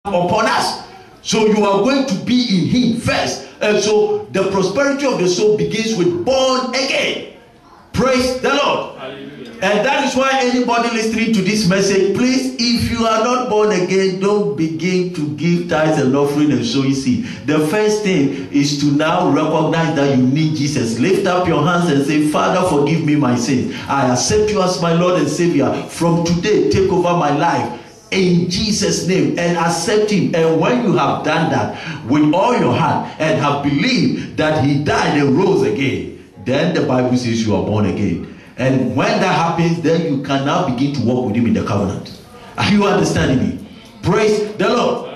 upon us. So you are going to be in him first. And so the prosperity of the soul begins with born again. Praise the Lord. Hallelujah. And that is why anybody listening to this message, please, if you are not born again, don't begin to give tithes and offering and sowing seed. The first thing is to now recognize that you need Jesus. Lift up your hands and say, Father, forgive me my sins. I accept you as my Lord and Savior. From today, take over my life. In Jesus' name, and accept him. And when you have done that with all your heart and have believed that he died and rose again, then the Bible says you are born again. And when that happens, then you can now begin to walk with him in the covenant. Are you understanding me? Praise the Lord.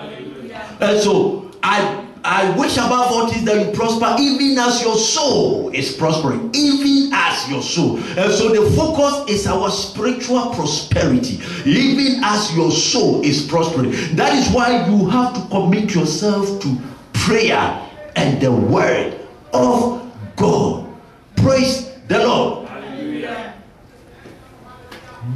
And so I wish above all things that you prosper, even as your soul is prospering, even as your soul. And so the focus is our spiritual prosperity, even as your soul is prospering. That is why you have to commit yourself to prayer and the word of God. Praise the Lord. Hallelujah.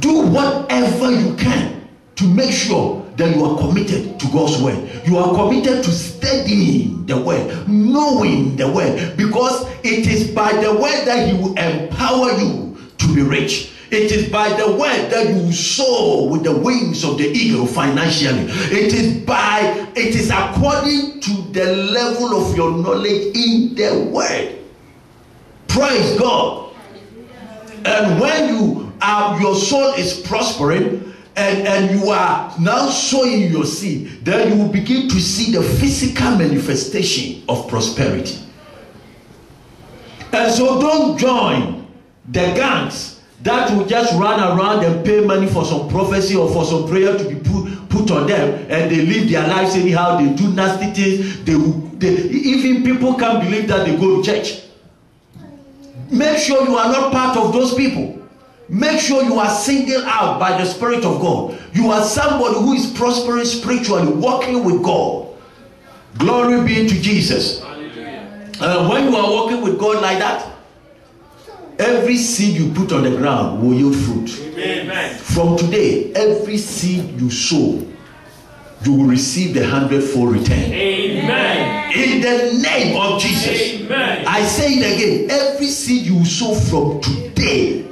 Do whatever you can to make sure that you are committed to God's word. You are committed to studying the word, knowing the word, because it is by the word that he will empower you to be rich. It is by the word that you soar with the wings of the eagle financially. It is according to the level of your knowledge in the word. Praise God. And when your soul is prospering, and you are now sowing your seed, then you will begin to see the physical manifestation of prosperity. And so don't join the gangs that will just run around and pay money for some prophecy or for some prayer to be put on them, and they live their lives anyhow. They do nasty things. Even people can't believe that they go to church. Make sure you are not part of those people. Make sure you are singled out by the Spirit of God. You are somebody who is prospering spiritually, walking with God. Glory be to Jesus. When you are walking with God like that, every seed you put on the ground will yield fruit. Amen. From today, every seed you sow, you will receive the 100-fold return. Amen. In the name of Jesus. Amen. I say it again. Every seed you sow from today,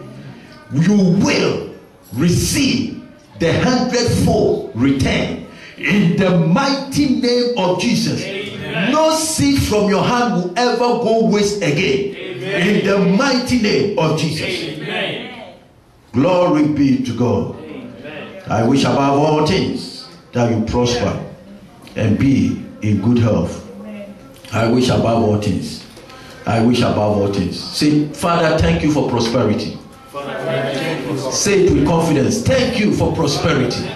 you will receive the 100-fold return in the mighty name of Jesus. Amen. No seed from your hand will ever go waste again. Amen. In the mighty name of Jesus. Amen. Glory be to God. Amen. I wish above all things that you prosper and be in good health. I wish above all things. I wish above all things. Say, Father, thank you for prosperity. Say it with confidence. Thank you for prosperity.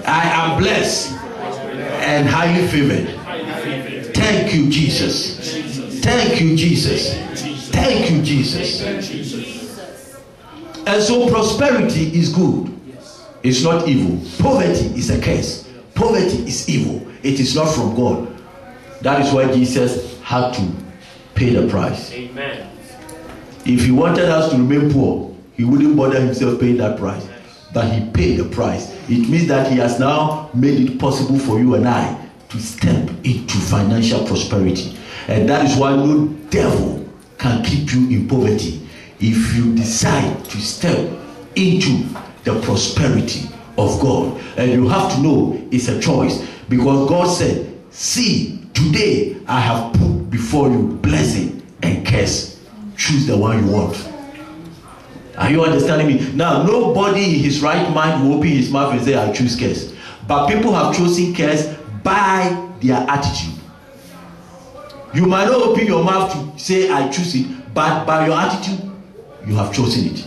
I am blessed and highly favored. Thank you, Jesus. Thank you, Jesus. Thank you, Jesus. And so prosperity is good. It's not evil. Poverty is a curse. Poverty is evil. It is not from God. That is why Jesus had to pay the price. Amen. If he wanted us to remain poor, he wouldn't bother himself paying that price. But he paid the price. It means that he has now made it possible for you and I to step into financial prosperity. And that is why no devil can keep you in poverty if you decide to step into the prosperity of God. And you have to know it's a choice, because God said, see, today I have put before you blessing and curse. Choose the one you want. Are you understanding me? Now, nobody in his right mind will open his mouth and say, I choose curse. But people have chosen curse by their attitude. You might not open your mouth to say, I choose it, but by your attitude, you have chosen it.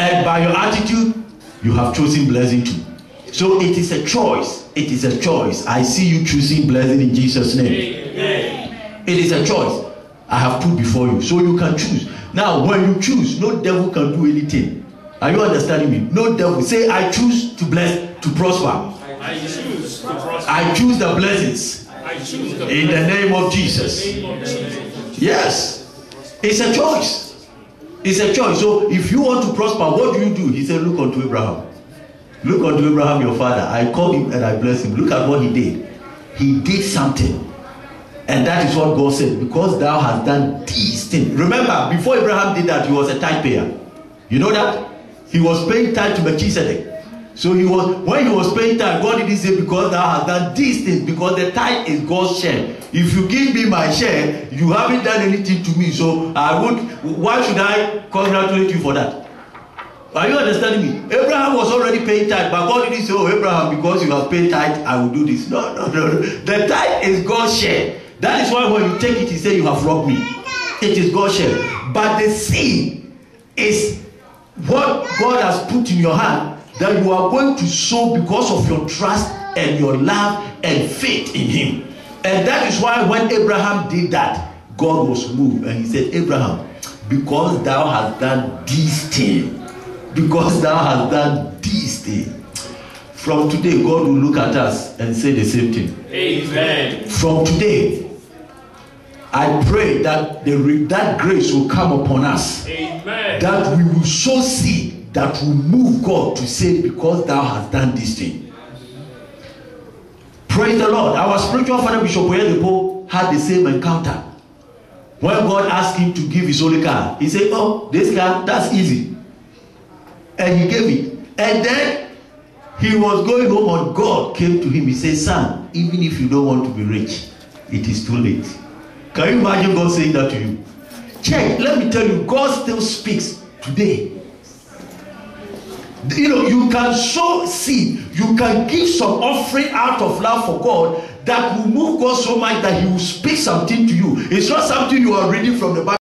And by your attitude, you have chosen blessing too. So it is a choice. It is a choice. I see you choosing blessing in Jesus' name. Amen. It is a choice I have put before you, so you can choose. Now, when you choose, no devil can do anything. Are you understanding me? No devil. Say, I choose to bless, to prosper. I choose to prosper. I choose the blessings. I choose the in the name of Jesus. Yes, it's a choice. It's a choice. So, if you want to prosper, what do? He said, look unto Abraham. Look unto Abraham your father. I called him and I blessed him. Look at what he did. He did something. And that is what God said, because thou hast done these things. Remember, before Abraham did that, he was a tithe payer. You know that? He was paying tithe to Melchizedek. So when he was paying tithe, God didn't say, because thou hast done these things, because the tithe is God's share. If you give me my share, you haven't done anything to me. So why should I congratulate you for that? Are you understanding me? Abraham was already paying tithe, but God didn't say, oh Abraham, because you have paid tithe, I will do this. No. The tithe is God's share. That is why when you take it, he says, you have robbed me. It is God's share. But the seed is what God has put in your hand, that you are going to sow because of your trust and your love and faith in him. And that is why when Abraham did that, God was moved. And he said, Abraham, because thou hast done these things, because thou hast done these things. From today, God will look at us and say the same thing. Amen. From today, I pray that that grace will come upon us. Amen. That we will sow seed that will move God to say, because thou hast done this thing. Praise the Lord. Our spiritual father Bishop Oyedepo had the same encounter. When God asked him to give his only car, he said, oh, this car, that's easy. And he gave it. And then he was going home and God came to him. He said, son, even if you don't want to be rich, it is too late. Can you imagine God saying that to you? Check, let me tell you, God still speaks today. You know, you can sow seed, you can give some offering out of love for God that will move God so much that he will speak something to you. It's not something you are reading from the Bible.